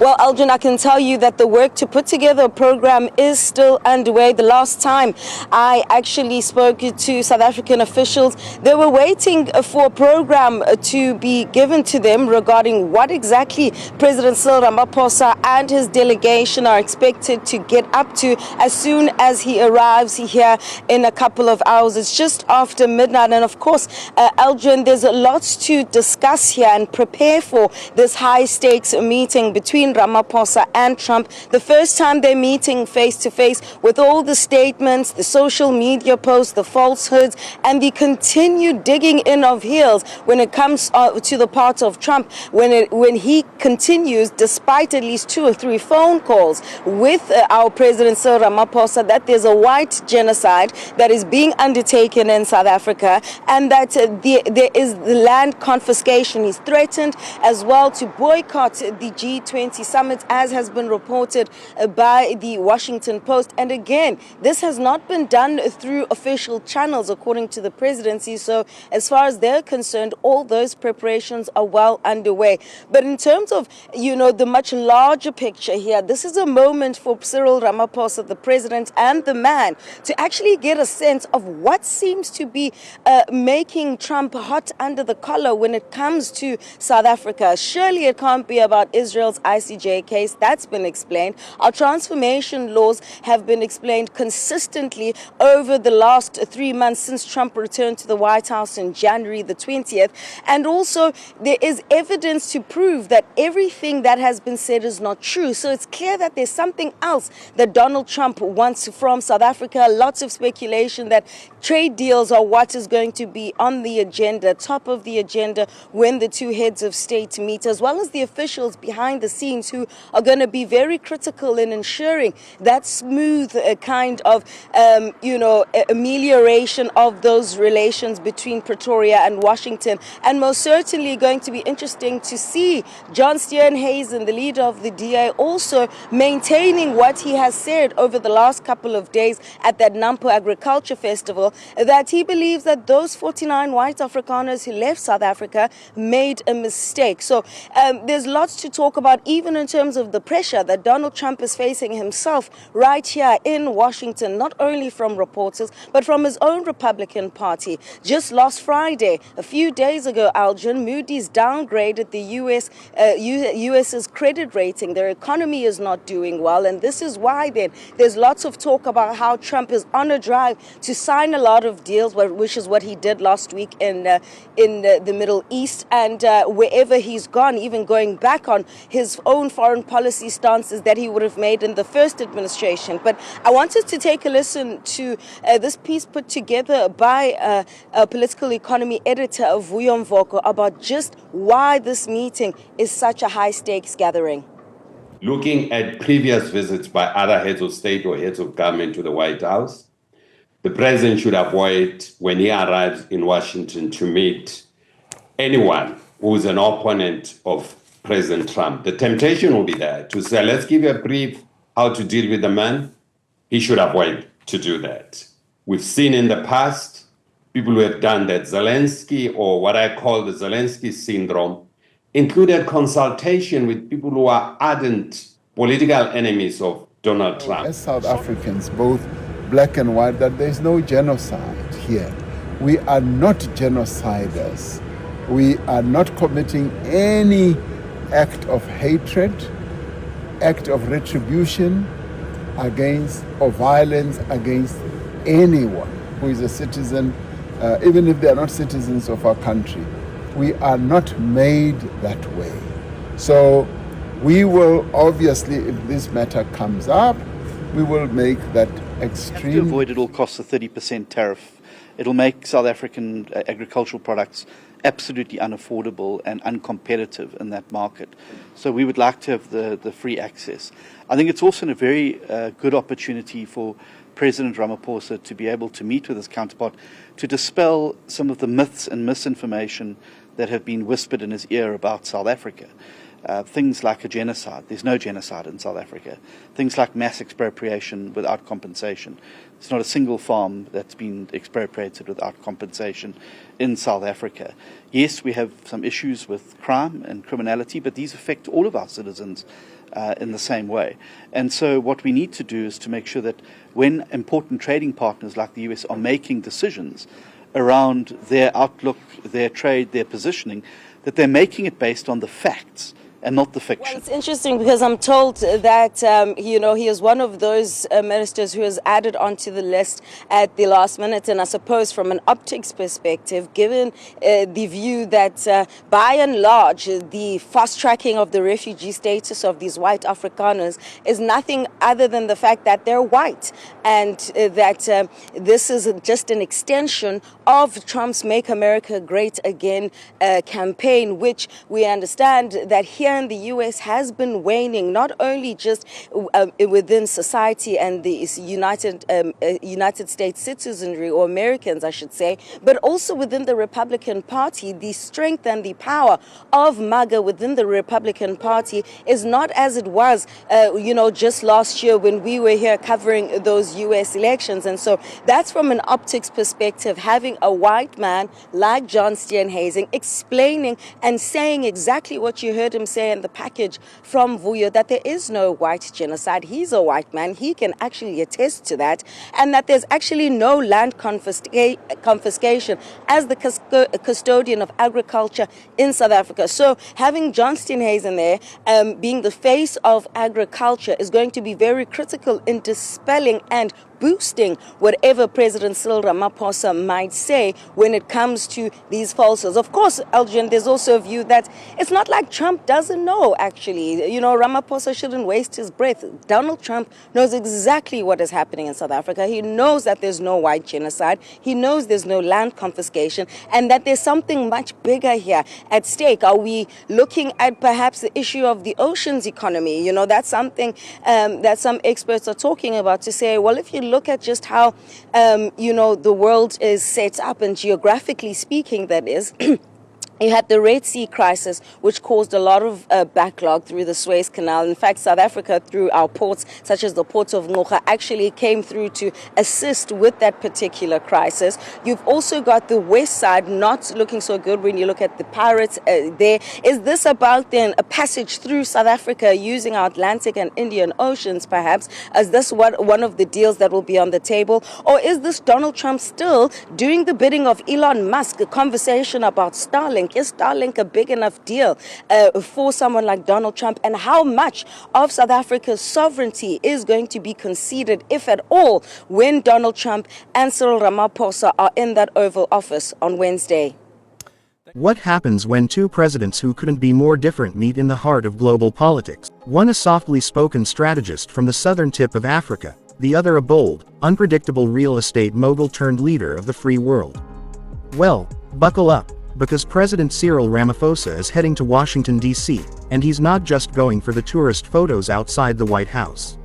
Well, Aldrin, I can tell you that the work to put together a program is still underway. The last time I actually spoke to South African officials, they were waiting for a program to be given to them regarding what exactly President Cyril Ramaphosa and his delegation are expected to get up to as soon as he arrives here in a couple of hours. It's just after midnight. And of course, Aldrin, there's a lot to discuss here and prepare for this high-stakes meeting between Ramaphosa and Trump. The first time they're meeting face-to-face, with all the statements, the social media posts, the falsehoods, and the continued digging in of heels when it comes to the part of Trump, when he continues, despite at least 2 or 3 phone calls with our President Cyril Ramaphosa, that there's a white genocide that is being undertaken in South Africa, and that there is the land confiscation. He's threatened as well to boycott the G20 summit, as has been reported by the Washington Post. And again, this has not been done through official channels, according to the presidency. So as far as they're concerned, all those preparations are well underway. But in terms of, the much larger picture here, this is a moment for Cyril Ramaphosa, the president and the man, to actually get a sense of what seems to be making Trump hot under the collar when it comes to South Africa. Surely it can't be about Israel's ICJ case. That's been explained. Our transformation laws have been explained consistently over the last 3 months since Trump returned to the White House in January the 20th. And also, there is evidence to prove that everything that has been said is not true. So it's clear that there's something else that Donald Trump wants from South Africa. Lots of speculation that trade deals are what is going to be on the agenda, top of the agenda, when the two heads of state meet, as well as the officials behind the scenes who are going to be very critical in ensuring that smooth kind of, amelioration of those relations between Pretoria and Washington. And most certainly going to be interesting to see John Steenhuisen, the leader of the DA, also maintaining what he has said over the last couple of days at that Nampo Agriculture Festival, that he believes that those 49 white Afrikaners who left South Africa made a mistake. So there's lots to talk about, even in terms of the pressure that Donald Trump is facing himself right here in Washington, not only from reporters, but from his own Republican Party. Just last Friday, a few days ago, Aldrin, Moody's downgraded the US's credit rating. Their economy is not doing well, and this is why then there's lots of talk about how Trump is on a drive to sign a lot of deals, which is what he did last week in the Middle East, and wherever he's gone, even going back on his own foreign policy stances that he would have made in the first administration. But I wanted to take a listen to this piece put together by a political economy editor of Vuyo Mvoko about just why this meeting is such a high-stakes gathering. Looking at previous visits by other heads of state or heads of government to the White House, the president should avoid, when he arrives in Washington, to meet anyone who is an opponent of President Trump. The temptation will be there to say, let's give you a brief how to deal with the man. He should avoid to do that. We've seen in the past people who have done that. Zelensky, or what I call the Zelensky syndrome, included consultation with people who are ardent political enemies of Donald Trump. As South Africans, both black and white, that there's no genocide here. We are not genociders. We are not committing any act of hatred, act of retribution against or violence against anyone who is a citizen, even if they are not citizens of our country. We are not made that way. So we will obviously, if this matter comes up, we will make that extreme. We have to avoid at all costs a 30% tariff. It'll make South African agricultural products absolutely unaffordable and uncompetitive in that market. So we would like to have the free access. I think it's also a very good opportunity for President Ramaphosa to be able to meet with his counterpart to dispel some of the myths and misinformation that have been whispered in his ear about South Africa. things like a genocide. There's no genocide in South Africa. Things like mass expropriation without compensation. There's not a single farm that's been expropriated without compensation in South Africa. Yes, we have some issues with crime and criminality, but these affect all of our citizens in the same way. And so what we need to do is to make sure that when important trading partners like the US are making decisions around their outlook, their trade, their positioning, that they're making it based on the facts and not the fiction. Well, it's interesting because I'm told that, he is one of those ministers who has added onto the list at the last minute. And I suppose from an optics perspective, given the view that by and large, the fast tracking of the refugee status of these white Afrikaners is nothing other than the fact that they're white. And that this is just an extension of Trump's Make America Great Again campaign, which we understand that here in the U.S. has been waning, not only just within society and the United States citizenry, or Americans, I should say, but also within the Republican Party. The strength and the power of MAGA within the Republican Party is not as it was, just last year when we were here covering those U.S. elections. And so that's from an optics perspective, having a white man like John Steenhuisen explaining and saying exactly what you heard him say in the package from Vuyo, that there is no white genocide. He's a white man. He can actually attest to that, and that there's actually no land confiscation as the custodian of agriculture in South Africa. So having John Steenhuisen there being the face of agriculture is going to be very critical in dispelling and boosting whatever President Cyril Ramaphosa might say when it comes to these falsehoods. Of course, Elgin, there's also a view that it's not like Trump doesn't know, actually. Ramaphosa shouldn't waste his breath. Donald Trump knows exactly what is happening in South Africa. He knows that there's no white genocide. He knows there's no land confiscation, and that there's something much bigger here at stake. Are we looking at perhaps the issue of the oceans economy? That's something that some experts are talking about, to say, well, if you look at just how, the world is set up, and geographically speaking, that is, you had the Red Sea crisis, which caused a lot of backlog through the Suez Canal. In fact, South Africa, through our ports, such as the port of Ngqura, actually came through to assist with that particular crisis. You've also got the west side not looking so good when you look at the pirates there. Is this about then a passage through South Africa using our Atlantic and Indian Oceans, perhaps? Is this one of the deals that will be on the table? Or is this Donald Trump still doing the bidding of Elon Musk, a conversation about Starlink? Is Starlink a big enough deal for someone like Donald Trump? And how much of South Africa's sovereignty is going to be conceded, if at all, when Donald Trump and Cyril Ramaphosa are in that Oval Office on Wednesday? What happens when two presidents who couldn't be more different meet in the heart of global politics? One a softly spoken strategist from the southern tip of Africa, the other a bold, unpredictable real estate mogul turned leader of the free world. Well, buckle up, because President Cyril Ramaphosa is heading to Washington, D.C., and he's not just going for the tourist photos outside the White House.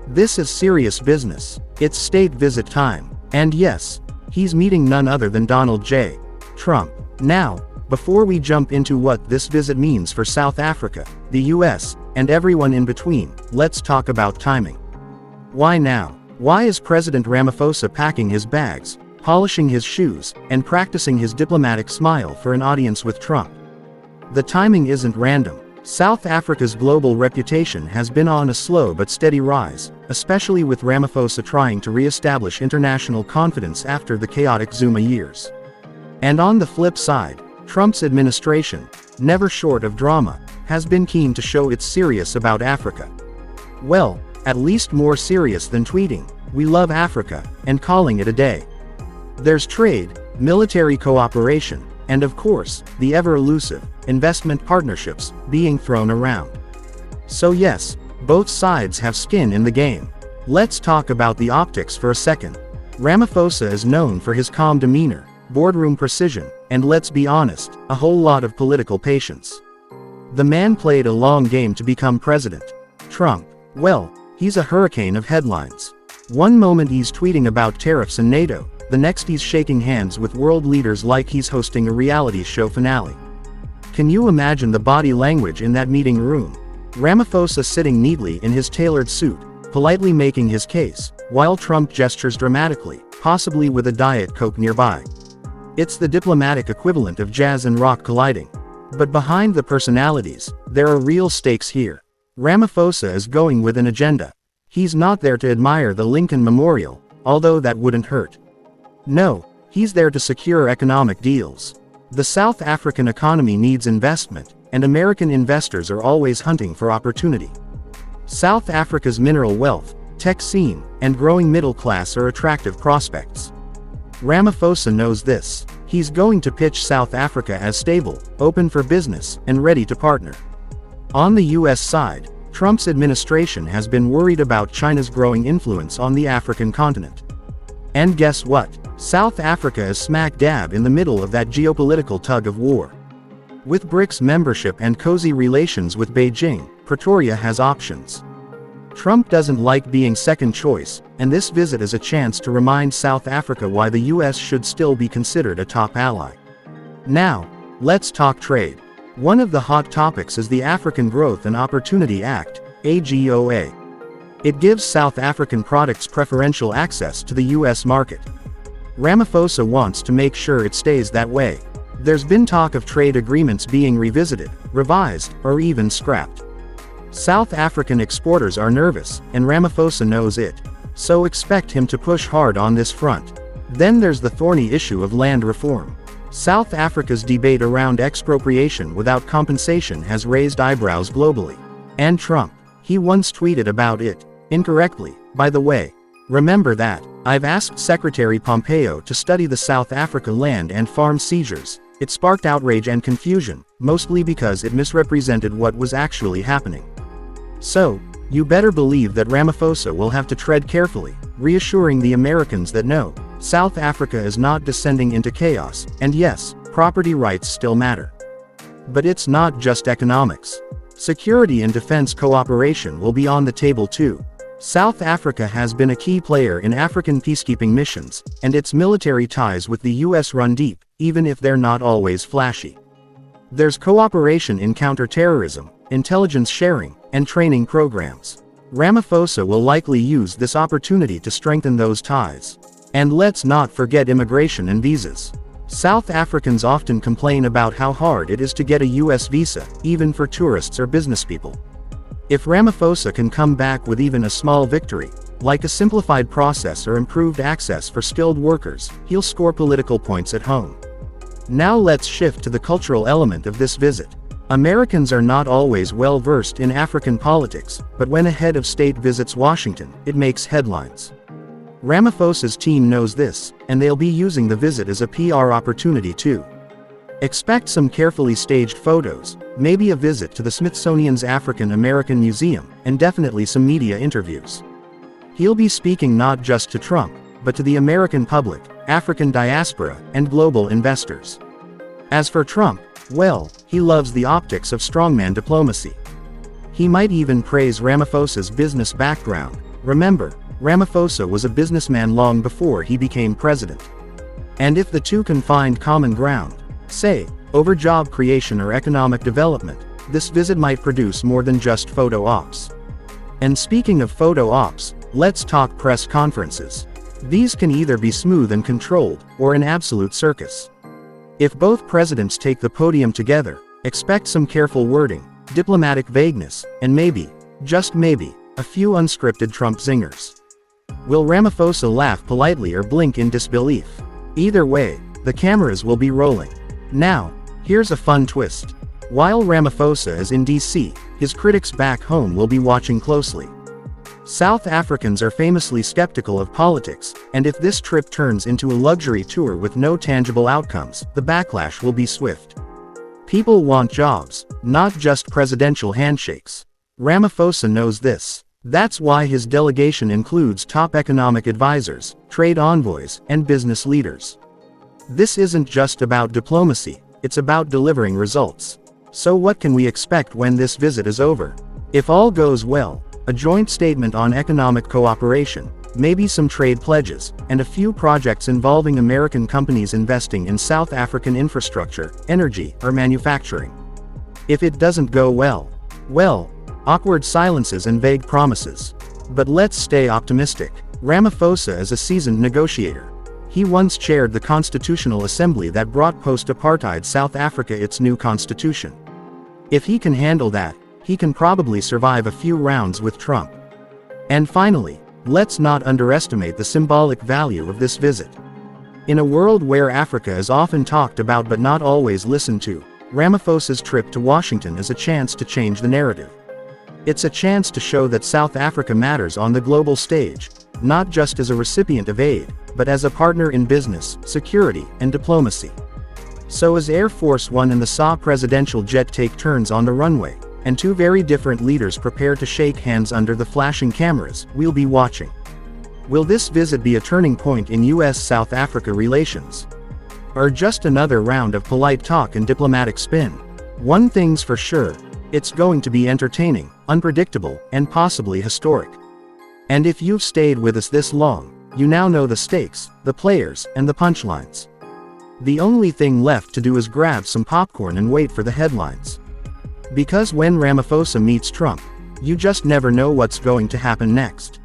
This is serious business. It's state visit time. And yes, he's meeting none other than Donald J. Trump. Now, before we jump into what this visit means for South Africa, the U.S., and everyone in between, let's talk about timing. Why now? Why is President Ramaphosa packing his bags, polishing his shoes, and practicing his diplomatic smile for an audience with Trump? The timing isn't random. South Africa's global reputation has been on a slow but steady rise, especially with Ramaphosa trying to re-establish international confidence after the chaotic Zuma years. And on the flip side, Trump's administration, never short of drama, has been keen to show it's serious about Africa. Well, at least more serious than tweeting, "We love Africa," and calling it a day. There's trade, military cooperation, and of course, the ever-elusive investment partnerships being thrown around. So yes, both sides have skin in the game. Let's talk about the optics for a second. Ramaphosa is known for his calm demeanor, boardroom precision, and let's be honest, a whole lot of political patience. The man played a long game to become president. Trump, well, he's a hurricane of headlines. One moment he's tweeting about tariffs and NATO, the next he's shaking hands with world leaders like he's hosting a reality show finale. Can you imagine the body language in that meeting room? Ramaphosa sitting neatly in his tailored suit, politely making his case, while Trump gestures dramatically, possibly with a Diet Coke nearby. It's the diplomatic equivalent of jazz and rock colliding. But behind the personalities, there are real stakes here. Ramaphosa is going with an agenda. He's not there to admire the Lincoln Memorial, although that wouldn't hurt. No, he's there to secure economic deals. The South African economy needs investment, and American investors are always hunting for opportunity. South Africa's mineral wealth, tech scene, and growing middle class are attractive prospects. Ramaphosa knows this. He's going to pitch South Africa as stable, open for business, and ready to partner. On the US side, Trump's administration has been worried about China's growing influence on the African continent. And guess what? South Africa is smack dab in the middle of that geopolitical tug of war. With BRICS membership and cozy relations with Beijing, Pretoria has options. Trump doesn't like being second choice, and this visit is a chance to remind South Africa why the US should still be considered a top ally. Now, let's talk trade. One of the hot topics is the African Growth and Opportunity Act, AGOA. It gives South African products preferential access to the US market. Ramaphosa wants to make sure it stays that way. There's been talk of trade agreements being revisited, revised, or even scrapped. South African exporters are nervous, and Ramaphosa knows it. So expect him to push hard on this front. Then there's the thorny issue of land reform. South Africa's debate around expropriation without compensation has raised eyebrows globally. And Trump, he once tweeted about it, incorrectly, by the way. Remember that. I've asked Secretary Pompeo to study the South Africa land and farm seizures. It sparked outrage and confusion, mostly because it misrepresented what was actually happening. So, you better believe that Ramaphosa will have to tread carefully, reassuring the Americans that no, South Africa is not descending into chaos, and yes, property rights still matter. But it's not just economics. Security and defense cooperation will be on the table too. South Africa has been a key player in African peacekeeping missions, and its military ties with the US run deep, even if they're not always flashy. There's cooperation in counterterrorism, intelligence sharing, and training programs. Ramaphosa will likely use this opportunity to strengthen those ties. And let's not forget immigration and visas. South Africans often complain about how hard it is to get a US visa, even for tourists or businesspeople. If Ramaphosa can come back with even a small victory, like a simplified process or improved access for skilled workers, he'll score political points at home. Now let's shift to the cultural element of this visit. Americans are not always well versed in African politics, but when a head of state visits Washington, it makes headlines. Ramaphosa's team knows this, and they'll be using the visit as a PR opportunity too. Expect some carefully staged photos, maybe a visit to the Smithsonian's African American Museum, and definitely some media interviews. He'll be speaking not just to Trump, but to the American public, African diaspora, and global investors. As for Trump, well, he loves the optics of strongman diplomacy. He might even praise Ramaphosa's business background. Remember, Ramaphosa was a businessman long before he became president. And if the two can find common ground, say, over job creation or economic development, this visit might produce more than just photo ops. And speaking of photo ops, let's talk press conferences. These can either be smooth and controlled, or an absolute circus. If both presidents take the podium together, expect some careful wording, diplomatic vagueness, and maybe, just maybe, a few unscripted Trump zingers. Will Ramaphosa laugh politely or blink in disbelief? Either way, the cameras will be rolling. Now, here's a fun twist. While Ramaphosa is in DC, his critics back home will be watching closely. South Africans are famously skeptical of politics, and if this trip turns into a luxury tour with no tangible outcomes, the backlash will be swift. People want jobs, not just presidential handshakes. Ramaphosa knows this. That's why his delegation includes top economic advisors, trade envoys, and business leaders. This isn't just about diplomacy, it's about delivering results. So what can we expect when this visit is over? If all goes well, a joint statement on economic cooperation, maybe some trade pledges, and a few projects involving American companies investing in South African infrastructure, energy, or manufacturing. If it doesn't go well, awkward silences and vague promises. But let's stay optimistic. Ramaphosa is a seasoned negotiator. He once chaired the Constitutional Assembly that brought post-apartheid South Africa its new constitution. If he can handle that, he can probably survive a few rounds with Trump. And finally, let's not underestimate the symbolic value of this visit. In a world where Africa is often talked about but not always listened to, Ramaphosa's trip to Washington is a chance to change the narrative. It's a chance to show that South Africa matters on the global stage, not just as a recipient of aid, but as a partner in business, security, and diplomacy. So as Air Force One and the SA presidential jet take turns on the runway, and two very different leaders prepare to shake hands under the flashing cameras, we'll be watching. Will this visit be a turning point in US-South Africa relations? Or just another round of polite talk and diplomatic spin? One thing's for sure, it's going to be entertaining, unpredictable, and possibly historic. And if you've stayed with us this long, you now know the stakes, the players, and the punchlines. The only thing left to do is grab some popcorn and wait for the headlines. Because when Ramaphosa meets Trump, you just never know what's going to happen next.